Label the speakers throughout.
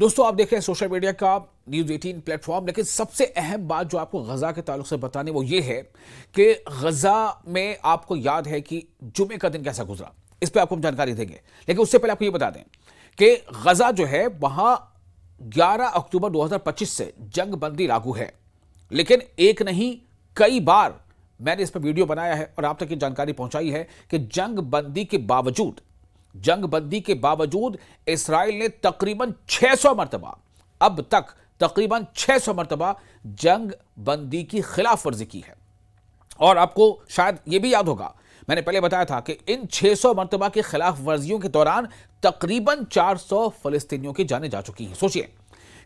Speaker 1: दोस्तों, आप देख रहे हैं सोशल मीडिया का न्यूज़ 18 प्लेटफॉर्म। लेकिन सबसे अहम बात जो आपको गजा के ताल्लुक से बतानी वो ये है कि गजा में आपको याद है कि जुमे का दिन कैसा गुजरा, इस पर आपको हम जानकारी देंगे। लेकिन उससे पहले आपको ये बता दें कि गजा जो है वहां 11 अक्टूबर 2025 से जंग बंदी लागू है। लेकिन एक नहीं, कई बार मैंने इस पर वीडियो बनाया है और आप तक ये जानकारी पहुंचाई है कि जंग बंदी के बावजूद इस्राइल ने तकरीबन 600 मरतबा, अब तक तकरीबन 600 मरतबा जंग बंदी की खिलाफ वर्जी की है। और आपको शायद यह भी याद होगा, मैंने पहले बताया था कि इन 600 मरतबा की खिलाफ वर्जियों के दौरान तकरीबन 400 फलस्तीनियों की जानें जा चुकी हैं। सोचिए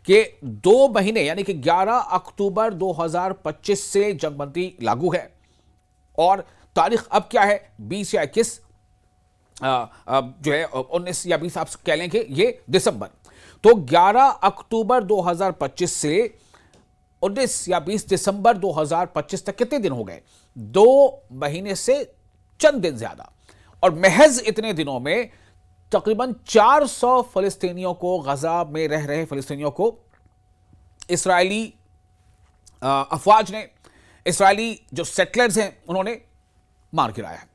Speaker 1: कि 2 महीने यानी कि 11 अक्टूबर 2025 से जंगबंदी लागू है और तारीख अब क्या है, 20 या 21 जो है 19 या 20 आप कह लें कि ये दिसंबर। तो 11 अक्टूबर 2025 से 19 या 20 दिसंबर 2025 तक कितने दिन हो गए? 2 महीने से चंद दिन ज्यादा। और महज इतने दिनों में तकरीबन 400 फलस्तीनियों को, गजा में रह रहे फलस्तीनियों को इस्राएली अफवाज ने, इस्राएली जो सेटलर्स हैं उन्होंने मार गिराया है।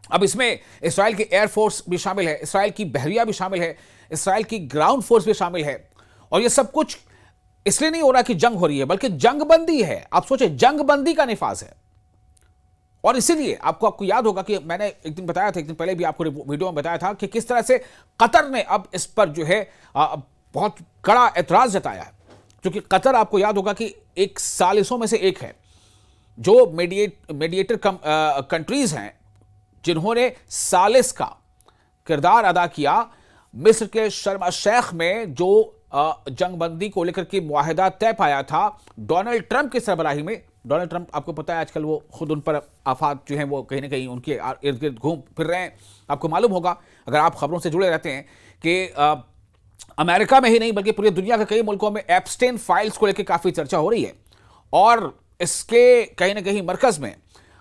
Speaker 1: अब इसमें इस्राएल की एयरफोर्स भी शामिल है, इस्राएल की बहरिया भी शामिल है, इस्राएल की ग्राउंड फोर्स भी शामिल है। और यह सब कुछ इसलिए नहीं हो रहा कि जंग हो रही है, बल्कि जंग बंदी है। आप सोचिए, जंग बंदी का निफाज है। और इसीलिए आपको याद होगा कि मैंने एक दिन बताया था, एक दिन पहले भी आपको वीडियो में बताया था कि किस तरह से कतर ने अब इस पर जो है बहुत कड़ा एतराज जताया है। क्योंकि कतर, आपको याद होगा कि एक सालिसों में से एक है जो मीडिएटर कंट्रीज हैं जिन्होंने सालिस का किरदार अदा किया। मिस्र के शर्म शेख में जो जंगबंदी को लेकर के मुआहिदा तय पाया था डोनाल्ड ट्रंप की सरबराही में। डोनाल्ड ट्रंप, आपको पता है आजकल वो खुद उन पर आफात जो हैं वो कहीं ना कहीं उनके इर्द गिर्द घूम फिर रहे हैं। आपको मालूम होगा, अगर आप खबरों से जुड़े रहते हैं, कि अमेरिका में ही नहीं बल्कि पूरी दुनिया के कई मुल्कों में एप्स्टेन फाइल्स को लेकर काफ़ी चर्चा हो रही है। और इसके कहीं ना कहीं मरकज़ में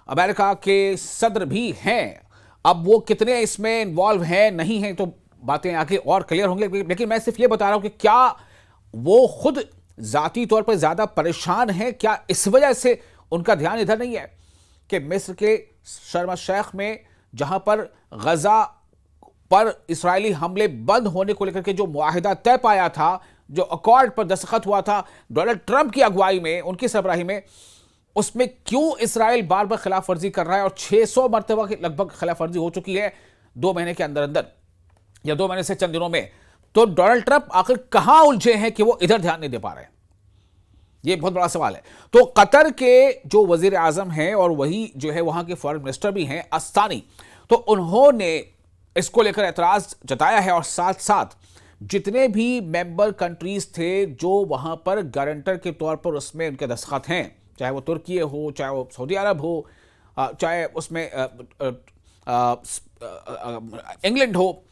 Speaker 1: अमेरिका के सदर भी हैं। अब वो कितने इसमें इन्वॉल्व हैं नहीं हैं तो बातें आगे और क्लियर होंगे। लेकिन मैं सिर्फ ये बता रहा हूं कि क्या वो खुद जाती तौर पर ज्यादा परेशान हैं, क्या इस वजह से उनका ध्यान इधर नहीं है कि मिस्र के शर्म शेख में, जहां पर गजा पर इस्राएली हमले बंद होने को लेकर के जो मुआहिदा तय पाया था, जो अकॉर्ड पर दस्तखत हुआ था डोनाल्ड ट्रंप की अगुवाई में, उनकी सरबराही में, उसमें क्यों इस्राएल बार बार खिलाफ वर्जी कर रहा है? और 600 मरतबा की लगभग खिलाफ वर्जी हो चुकी है 2 महीने के अंदर अंदर, या 2 महीने से चंद दिनों में। तो डोनाल्ड ट्रंप आखिर कहां उलझे हैं कि वो इधर ध्यान नहीं दे पा रहे हैं? ये बहुत बड़ा सवाल है। तो कतर के जो वजीर आजम हैं और वही जो है वहां के फॉरेन मिनिस्टर भी हैं, अस्तानी, तो उन्होंने इसको लेकर एतराज जताया है। और साथ साथ जितने भी मेंबर कंट्रीज थे जो वहां पर गारंटर के तौर पर उसमें उनके दस्तखत हैं, चाहे वो तुर्की हो, चाहे वो सऊदी अरब हो, चाहे उसमें इंग्लैंड हो,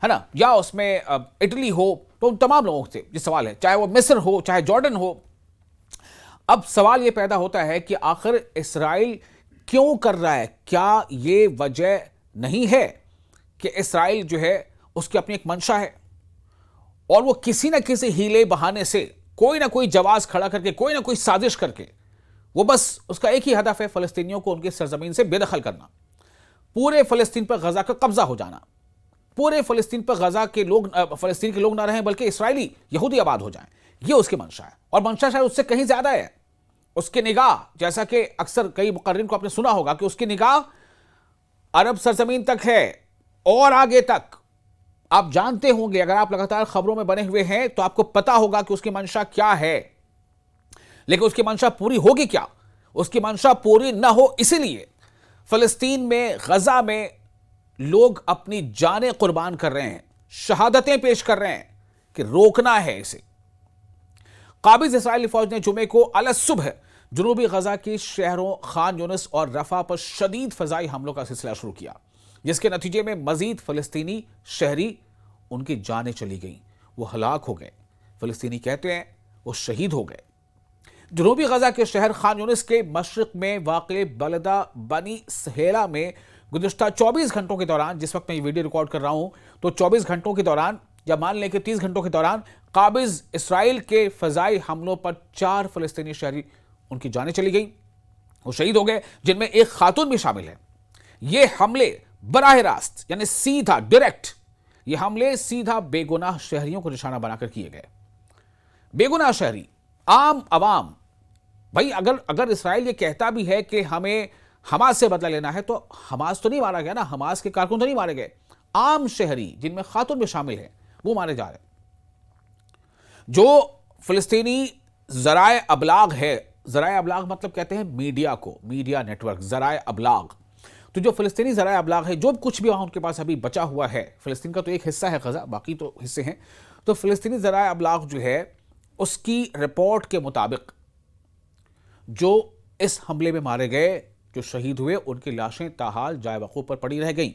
Speaker 1: है ना, या उसमें इटली हो, तो उन तमाम लोगों से ये सवाल है, चाहे वो मिस्र हो, चाहे जॉर्डन हो। अब सवाल ये पैदा होता है कि आखिर इस्राइल क्यों कर रहा है? क्या ये वजह नहीं है कि इस्राइल जो है उसकी अपनी एक मंशा है और वो किसी ना किसी हीले बहाने से, कोई ना कोई जवाब खड़ा करके, कोई ना कोई साजिश करके, वो बस उसका एक ही हदफ है, फलस्तीनियों को उनकी सरजमीन से बेदखल करना, पूरे फलस्तीन पर गजा का कब्जा हो जाना, पूरे फलस्तीन पर गजा के लोग, फलस्तीन के लोग ना रहें बल्कि इस्राएली यहूदी आबाद हो जाएं। ये उसकी मंशा है। और मंशा शायद उससे कहीं ज्यादा है। उसकी निगाह, जैसा कि अक्सर कई मुकर्रिरीन को आपने सुना होगा कि उसकी निगाह अरब सरजमीन तक है और आगे तक। आप जानते होंगे, अगर आप लगातार खबरों में बने हुए हैं तो आपको पता होगा कि उसकी मंशा क्या है। लेकिन उसकी मंशा पूरी होगी क्या? उसकी मंशा पूरी ना हो इसीलिए फलस्तीन में, गजा में लोग अपनी जानें कुर्बान कर रहे हैं, शहादतें पेश कर रहे हैं कि रोकना है इसे। काबिज इस्राएली फौज ने जुमे को अलग सुबह जनूबी गजा के शहरों खान यूनिस और रफा पर शदीद फजाई हमलों का सिलसिला शुरू किया, जिसके नतीजे में मजीद फलस्तीनी शहरी, उनकी जानें चली गईं, वो हलाक हो गए। फलस्तीनी कहते हैं वो शहीद हो गए। जनूबी गजा के शहर खान यूनिस के मशरक में वाक़े बलदा बनी सहेला में गुज़िश्ता 24 घंटों के दौरान, जिस वक्त मैं ये वीडियो रिकॉर्ड कर रहा हूं, तो 24 घंटों के दौरान, या मान लें कि 30 घंटों के दौरान काबिज इसराइल के फजाई हमलों पर 4 फलस्तीनी शहरी उनकी जानें चली गई, वो शहीद हो गए, जिनमें एक खातून भी शामिल है। ये हमले बराह रास्त यानी सीधा डायरेक्ट, ये हमले सीधा बेगुनाह शहरियों को निशाना बनाकर किए गए। बेगुनाह शहरी, आम अवाम। भाई अगर इसराइल ये कहता भी है कि हमें हमास से बदला लेना है, तो हमास तो नहीं मारा गया ना, हमास के कारकुन तो नहीं मारे गए, आम शहरी जिनमें खातून भी शामिल है वो मारे जा रहे हैं। जो फिलिस्तीनी ज़राए अबलाग है, ज़राए अबलाग मतलब कहते हैं मीडिया को, मीडिया नेटवर्क, ज़राए अबलाग। तो जो फिलिस्तीनी ज़राए अबलाग है, जो कुछ भी वहाँ उनके पास अभी बचा हुआ है, फिलिस्तीन का तो एक हिस्सा है गज़ा, बाकी तो हिस्से हैं, तो फिलिस्तीनी ज़राए अबलाग जो है उसकी रिपोर्ट के मुताबिक जो इस हमले में मारे गए, जो शहीद हुए, उनकी लाशें ताहाल जाए वक़ूफ़ पर पड़ी रह गई,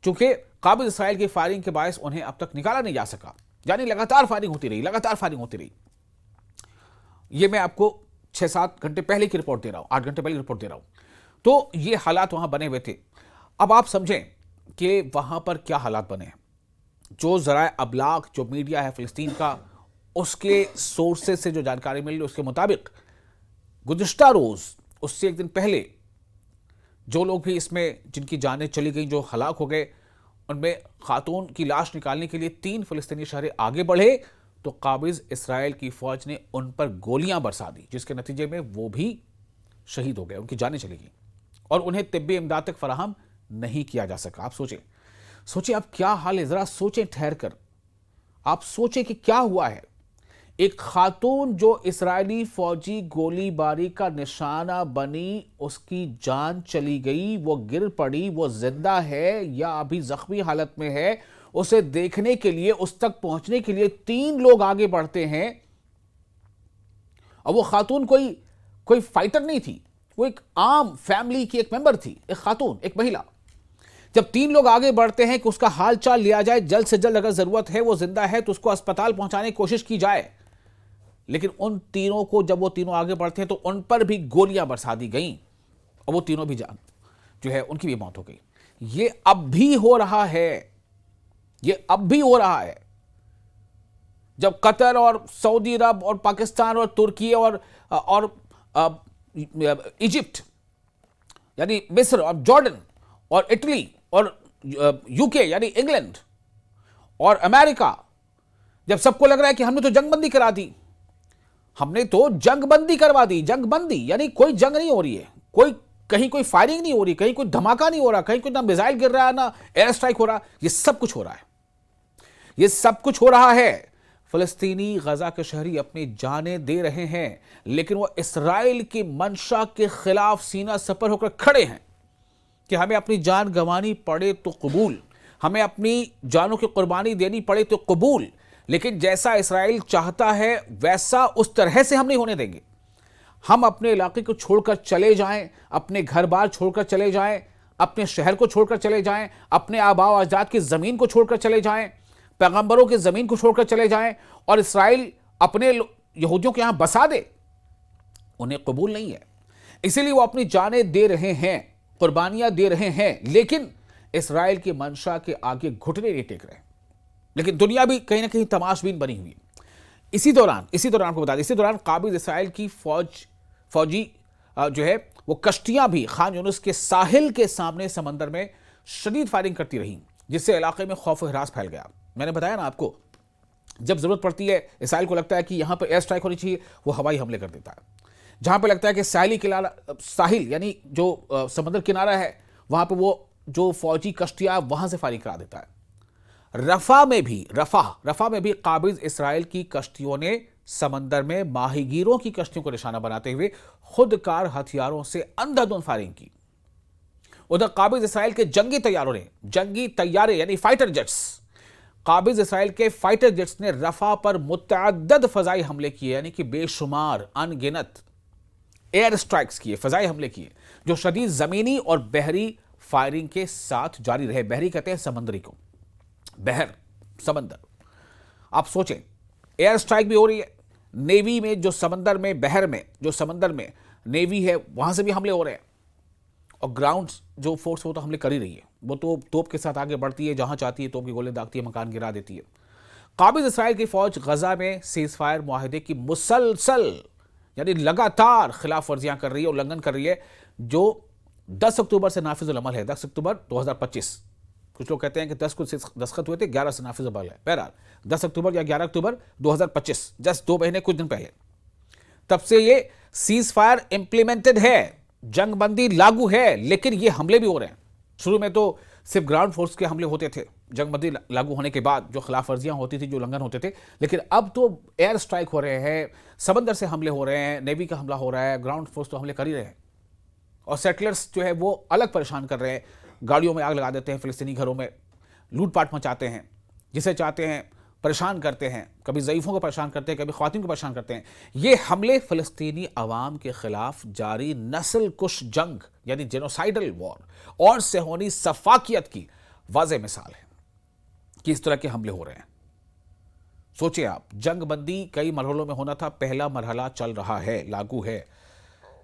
Speaker 1: चूंकि काबिज इसराइल की फायरिंग के बायस उन्हें अब तक निकाला नहीं जा सका, यानी लगातार फायरिंग होती रही, लगातार फायरिंग होती रही। ये मैं आपको 6-7 घंटे पहले की रिपोर्ट दे रहा हूं, 8 घंटे पहले की रिपोर्ट दे रहा हूं। तो ये हालात वहां बने हुए थे। अब आप समझें कि वहां पर क्या हालात बने हैं। जो ज़राए अबलाग, जो मीडिया है फिलिस्तीन का, उसके सोर्सेज से जो जानकारी मिली उसके मुताबिक गुज़िश्ता रोज़, उससे एक दिन पहले, जो लोग भी इसमें जिनकी जानें चली गई, जो हलाक हो गए, उनमें खातून की लाश निकालने के लिए 3 फिलिस्तीनी शहरी आगे बढ़े, तो काबिज इसराइल की फौज ने उन पर गोलियां बरसा दी, जिसके नतीजे में वो भी शहीद हो गए, उनकी जानें चली गई और उन्हें तिब्बी इमदाद तक फराहम नहीं किया जा सका। आप सोचें अब क्या हाल है, जरा सोचें ठहर कर, आप सोचें कि क्या हुआ है। एक खातून जो इस्राएली फौजी गोलीबारी का निशाना बनी, उसकी जान चली गई, वो गिर पड़ी, वो जिंदा है या अभी जख्मी हालत में है, उसे देखने के लिए, उस तक पहुंचने के लिए 3 लोग आगे बढ़ते हैं। और वो खातून कोई फाइटर नहीं थी, वो एक आम फैमिली की एक मेंबर थी, एक खातून, एक महिला। जब 3 लोग आगे बढ़ते हैं कि उसका हाल चाल लिया जाए, जल्द से जल्द, अगर जरूरत है, वो जिंदा है तो उसको अस्पताल पहुंचाने की कोशिश की जाए, लेकिन उन तीनों को, जब वो तीनों आगे बढ़ते हैं तो उन पर भी गोलियां बरसा दी गई और वो तीनों भी जान जो है उनकी भी मौत हो गई। ये अब भी हो रहा है, ये अब भी हो रहा है। जब कतर और सऊदी अरब और पाकिस्तान और तुर्की और इजिप्ट यानी मिस्र और जॉर्डन और इटली और यूके यानी इंग्लैंड और अमेरिका, जब सबको लग रहा है कि हमने तो जंगबंदी करा दी, हमने तो जंगबंदी करवा दी। जंगबंदी यानी कोई जंग नहीं हो रही है, कहीं कोई फायरिंग नहीं हो रही, कहीं कोई धमाका नहीं हो रहा, कहीं कोई ना मिसाइल गिर रहा है ना एयर स्ट्राइक हो रहा, ये सब कुछ हो रहा है, ये सब कुछ हो रहा है। फिलिस्तीनी गजा के शहरी अपनी जानें दे रहे हैं, लेकिन वो इसराइल की मंशा के खिलाफ सीना सपर होकर खड़े हैं कि हमें अपनी जान गंवानी पड़े तो कबूल, हमें अपनी जानों की कुर्बानी देनी पड़े तो कबूल, लेकिन जैसा इसराइल चाहता है वैसा उस तरह से हम नहीं होने देंगे। हम अपने इलाके को छोड़कर चले जाएं, अपने घर बार छोड़कर चले जाएं, अपने शहर को छोड़कर चले जाएं, अपने आबाओ अजदाद की ज़मीन को छोड़कर चले जाएं, पैगंबरों की ज़मीन को छोड़कर चले जाएं और इसराइल अपने यहूदियों के यहां बसा दे, उन्हें कबूल नहीं है। इसीलिए वो अपनी जानें दे रहे हैं, कुर्बानियां दे रहे हैं, लेकिन इसराइल की मंशा के आगे घुटने नहीं टेक रहे। लेकिन दुनिया भी कहीं ना कहीं तमाशबीन बनी हुई है। इसी दौरान आपको बता दें, इसी दौरान काबिज इसराइल की फौजी जो है वो कश्तियां भी खान यूनुस के साहिल के सामने समंदर में शदीद फायरिंग करती रही, जिससे इलाके में खौफ हिरास फैल गया। मैंने बताया ना आपको, जब जरूरत पड़ती है, इसराइल को लगता है कि यहां पर एयर स्ट्राइक होनी चाहिए, वो हवाई हमले कर देता है। जहां पर लगता है कि साहिल यानी जो समंदर किनारा है, वहां पर वो जो फौजी कश्तियां वहां से फायरिंग करा देता है। रफा में भी काबिज इसराइल की कश्तियों ने समंदर में माहीगीरों की कश्तियों को निशाना बनाते हुए खुदकार हथियारों से अंधाधुंध फायरिंग की। उधर काबिज इसराइल के जंगी तैयारे यानी फाइटर जेट्स, काबिज इसराइल के फाइटर जेट्स ने रफा पर मुतअद्दिद फजाई हमले किए, यानी कि बेशुमार अनगिनत एयर स्ट्राइक्स किए, फजाई हमले किए, जो शदीद जमीनी और बहरी फायरिंग के साथ जारी रहे। बहरी कहते हैं समंदरी को, बहर समंदर। आप सोचें, एयर स्ट्राइक भी हो रही है, नेवी में जो समंदर में, बहर में जो समंदर में नेवी है, वहां से भी हमले हो रहे हैं, और ग्राउंड जो फोर्स वो तो हमले कर ही रही है, वो तो तोप के साथ आगे बढ़ती है, जहां चाहती है तोप की गोले दागती है, मकान गिरा देती है। काबिज इसराइल की फौज गजा में सीज फायर मुआहदे की मुसलसल यानी लगातार खिलाफ वर्जियां कर रही है, उल्लंघन कर रही है, जो 10 अक्टूबर से नाफिजुल अमल है। 10 अक्टूबर 2025, कुछ लोग कहते हैं कि 10 को दस्तखत हुए थे, 11 से नाफिज अमल है। बहरहाल 10 अक्टूबर या 11 अक्टूबर 2025, जस्ट 2 महीने कुछ दिन पहले, तब से ये सीज फायर इंप्लीमेंटेड है, जंगबंदी लागू है। लेकिन ये हमले भी हो रहे हैं। शुरू में तो सिर्फ ग्राउंड फोर्स के हमले होते थे, जंगबंदी लागू होने के बाद जो खिलाफ वर्जियां होती थी, जो उल्लंघन होते थे, लेकिन अब तो एयर स्ट्राइक हो रहे हैं, समंदर से हमले हो रहे हैं, नेवी का हमला हो रहा है, ग्राउंड फोर्स तो हमले कर ही रहे हैं। और सेटलर्स जो है वो अलग परेशान कर रहे हैं, गाड़ियों में आग लगा देते हैं, फिलिस्तीनी घरों में लूटपाट मचाते हैं, जिसे चाहते हैं परेशान करते हैं, कभी ज़ईफ़ों को परेशान करते हैं, कभी ख़वातीन को परेशान करते हैं। ये हमले फ़लस्तीनी अवाम के ख़िलाफ़ जारी नस्ल कुश जंग यानी जेनोसाइडल वॉर और सेहोनी सफाकियत की वाज़ेह मिसाल है कि इस तरह के हमले हो रहे हैं। सोचिए आप, जंगबंदी कई मरहलों में होना था, पहला मरहला चल रहा है, लागू है,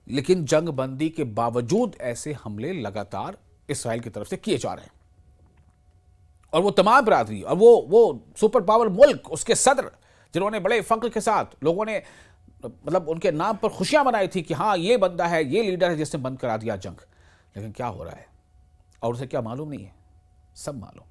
Speaker 1: लेकिन जंगबंदी के बावजूद ऐसे हमले लगातार इसराइल की तरफ से किए जा रहे हैं। और वो तमाम बरादरी और वो सुपर पावर मुल्क, उसके सदर, जिन्होंने बड़े फख्र के साथ लोगों ने मतलब उनके नाम पर खुशियां मनाई थी कि हाँ ये बंदा है, ये लीडर है जिसने बंद करा दिया जंग, लेकिन क्या हो रहा है और उसे क्या मालूम नहीं है, सब मालूम।